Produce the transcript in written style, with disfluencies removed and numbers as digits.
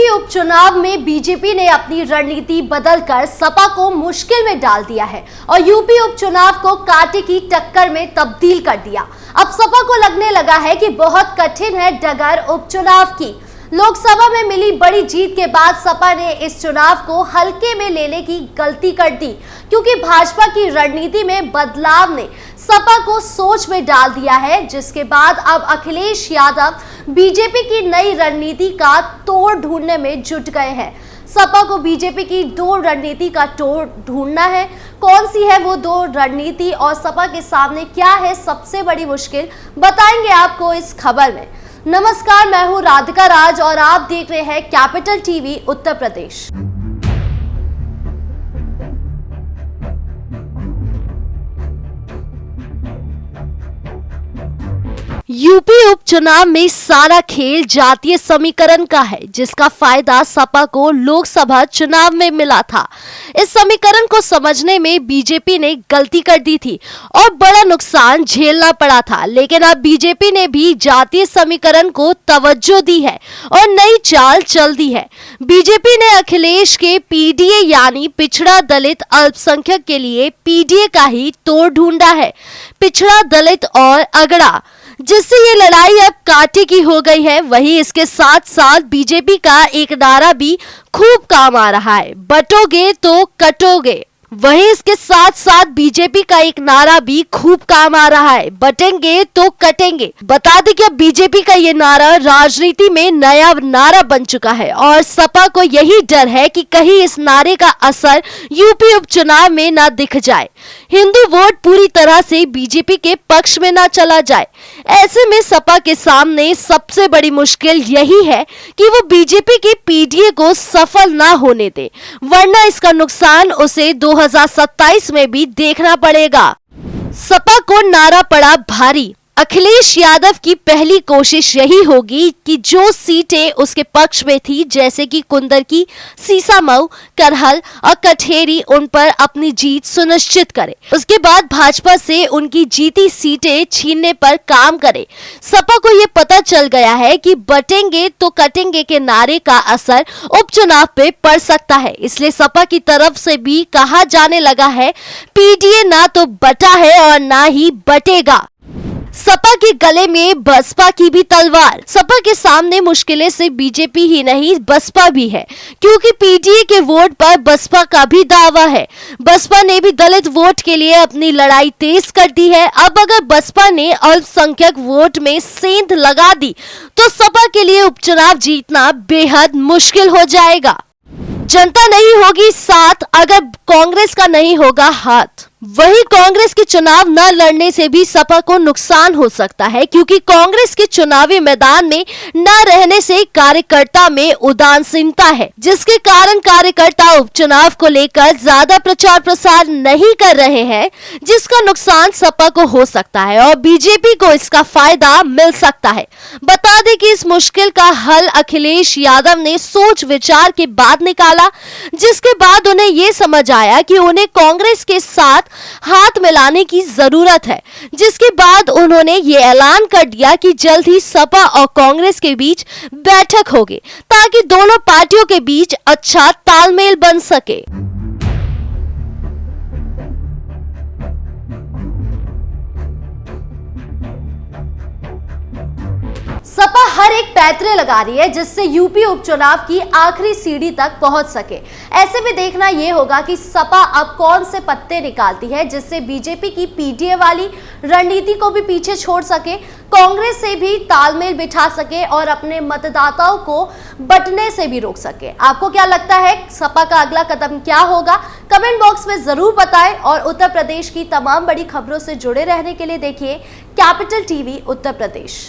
UP उपचुनाव में BJP ने अपनी रणनीति बदलकर सपा को मुश्किल में डाल दिया है और यूपी उपचुनाव को कांटे की टक्कर में तब्दील कर दिया। अब सपा को लगने लगा है कि बहुत कठिन है डगर उपचुनाव की। लोकसभा में मिली बड़ी जीत के बाद सपा ने इस चुनाव को हल्के में लेने की गलती कर दी, क्योंकि भाजपा की रणनीति में बदलाव ने सपा को सोच में डाल दिया है, जिसके बाद अब अखिलेश यादव बीजेपी की नई रणनीति का तोड़ ढूंढने में जुट गए हैं। सपा को बीजेपी की दो रणनीति का तोड़ ढूंढना है। कौन सी है वो दो रणनीति और सपा के सामने क्या है सबसे बड़ी मुश्किल, बताएंगे आपको इस खबर में। नमस्कार, मैं हूं राधिका राज और आप देख रहे हैं capital TV Uttar Pradesh. UP उपचुनाव में सारा खेल जातीय समीकरण का है, जिसका फायदा सपा को लोकसभा चुनाव में मिला था। इस समीकरण को समझने में बीजेपी ने गलती कर दी थी और बड़ा नुकसान झेलना पड़ा था, लेकिन अब बीजेपी ने भी जातीय समीकरण को तवज्जो दी है और नई चाल चल दी है। बीजेपी ने अखिलेश के पीडीए यानी पिछड़ा दलित अल्पसंख्यक के लिए पीडीए का ही तोड़ ढूंढा है। पिछड़ा दलित और अगड़ा, जिससे ये लड़ाई अब कांटे की हो गई है। वहीं इसके साथ साथ बीजेपी का एक नारा भी खूब काम आ रहा है, बटोगे तो कटोगे। वहीं इसके साथ साथ बीजेपी का एक नारा भी खूब काम आ रहा है, बटेंगे तो कटेंगे। बता दें कि अब बीजेपी का ये नारा राजनीति में नया नारा बन चुका है और सपा को यही डर है कि कहीं इस नारे का असर यूपी उपचुनाव में ना दिख जाए, हिंदू वोट पूरी तरह से बीजेपी के पक्ष में ना चला जाए। ऐसे में सपा के सामने सबसे बड़ी मुश्किल यही है कि वो बीजेपी की पीडीए को सफल ना होने दे, वरना इसका नुकसान उसे 2027 में भी देखना पड़ेगा। सपा को नारा पड़ा भारी। अखिलेश यादव की पहली कोशिश यही होगी कि जो सीटें उसके पक्ष में थी, जैसे कि कुंदरकी, सीसामऊ, करहल और कठेरी, उन पर अपनी जीत सुनिश्चित करे। उसके बाद भाजपा से उनकी जीती सीटें छीनने पर काम करे। सपा को ये पता चल गया है कि बटेंगे तो कटेंगे के नारे का असर उपचुनाव पे पड़ सकता है, इसलिए सपा की तरफ से भी कहा जाने लगा है, पीडीए ना तो बटा है और ना ही बटेगा। सपा के गले में बसपा की भी तलवार। सपा के सामने मुश्किलें सिर्फ बीजेपी ही नहीं, बसपा भी है, क्योंकि पीडीए के वोट पर बसपा का भी दावा है। बसपा ने भी दलित वोट के लिए अपनी लड़ाई तेज कर दी है। अब अगर बसपा ने अल्पसंख्यक वोट में सेंध लगा दी तो सपा के लिए उपचुनाव जीतना बेहद मुश्किल हो जाएगा। जनता नहीं होगी साथ अगर कांग्रेस का नहीं होगा हाथ। वही कांग्रेस के चुनाव न लड़ने से भी सपा को नुकसान हो सकता है, क्योंकि कांग्रेस के चुनावी मैदान में न रहने से कार्यकर्ता में उदासीनता है, जिसके कारण कार्यकर्ता उपचुनाव को लेकर ज्यादा प्रचार प्रसार नहीं कर रहे हैं, जिसका नुकसान सपा को हो सकता है और बीजेपी को इसका फायदा मिल सकता है। बता दें कि इस मुश्किल का हल अखिलेश यादव ने सोच विचार के बाद निकाला, जिसके बाद उन्हें ये समझ आया कि उन्हें कांग्रेस के साथ हाथ मिलाने की जरूरत है, जिसके बाद उन्होंने ये ऐलान कर दिया कि जल्द ही सपा और कांग्रेस के बीच बैठक होगी, ताकि दोनों पार्टियों के बीच अच्छा तालमेल बन सके। सपा हर एक पैतरे लगा रही है जिससे यूपी उपचुनाव की आखिरी सीढ़ी तक पहुंच सके। ऐसे में देखना यह होगा कि सपा अब कौन से पत्ते निकालती है, जिससे बीजेपी की पीडीए वाली रणनीति को भी पीछे छोड़ सके, कांग्रेस से भी तालमेल बिठा सके और अपने मतदाताओं को बंटने से भी रोक सके। आपको क्या लगता है, सपा का अगला कदम क्या होगा? कमेंट बॉक्स में जरूर बताएं और उत्तर प्रदेश की तमाम बड़ी खबरों से जुड़े रहने के लिए देखिए कैपिटल टीवी उत्तर प्रदेश।